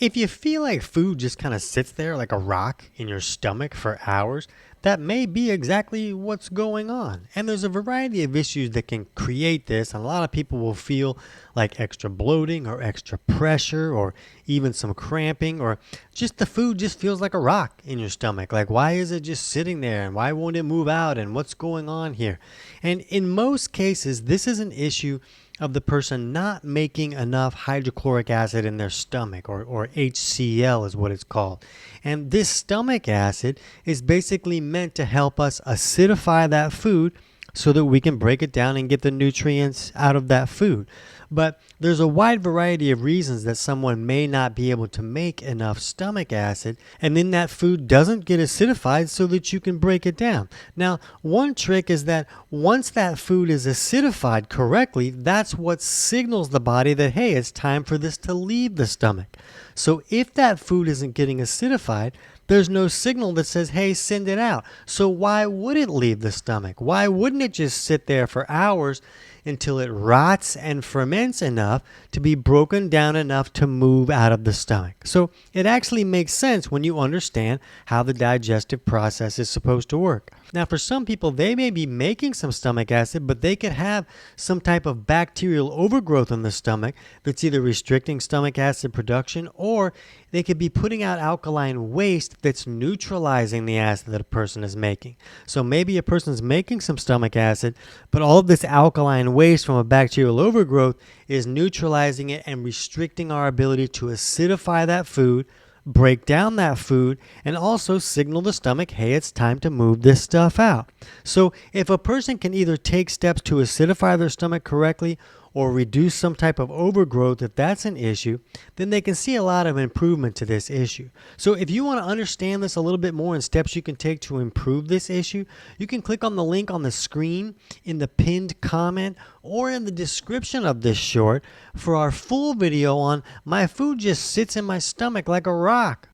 If you feel like food just kind of sits there like a rock in your stomach for hours, that may be exactly what's going on. And there's a variety of issues that can create this. And a lot of people will feel like extra bloating or extra pressure or even some cramping, or just the food just feels like a rock in your stomach. Like, why is it just sitting there and why won't it move out and what's going on here? And in most cases, this is an issue of the person not making enough hydrochloric acid in their stomach, or HCl is what it's called. And this stomach acid is basically meant to help us acidify that food so that we can break it down and get the nutrients out of that food. But there's a wide variety of reasons that someone may not be able to make enough stomach acid, and then that food doesn't get acidified so that you can break it down. Now, one trick is that once that food is acidified correctly, that's what signals the body that, hey, it's time for this to leave the stomach. So if that food isn't getting acidified, there's no signal that says, hey, send it out. So why would it leave the stomach? Why wouldn't it just sit there for hours until it rots and ferments enough to be broken down enough to move out of the stomach? So it actually makes sense when you understand how the digestive process is supposed to work. Now, for some people, they may be making some stomach acid, but they could have some type of bacterial overgrowth in the stomach that's either restricting stomach acid production, or they could be putting out alkaline waste that's neutralizing the acid that a person is making. So maybe a person's making some stomach acid, but all of this alkaline waste from a bacterial overgrowth is neutralizing it and restricting our ability to acidify that food, break down that food, and also signal the stomach, hey, it's time to move this stuff out. So if a person can either take steps to acidify their stomach correctly or reduce some type of overgrowth, if that's an issue, then they can see a lot of improvement to this issue. So if you want to understand this a little bit more and steps you can take to improve this issue, you can click on the link on the screen, in the pinned comment, or in the description of this short for our full video on my food just sits in my stomach like a rock.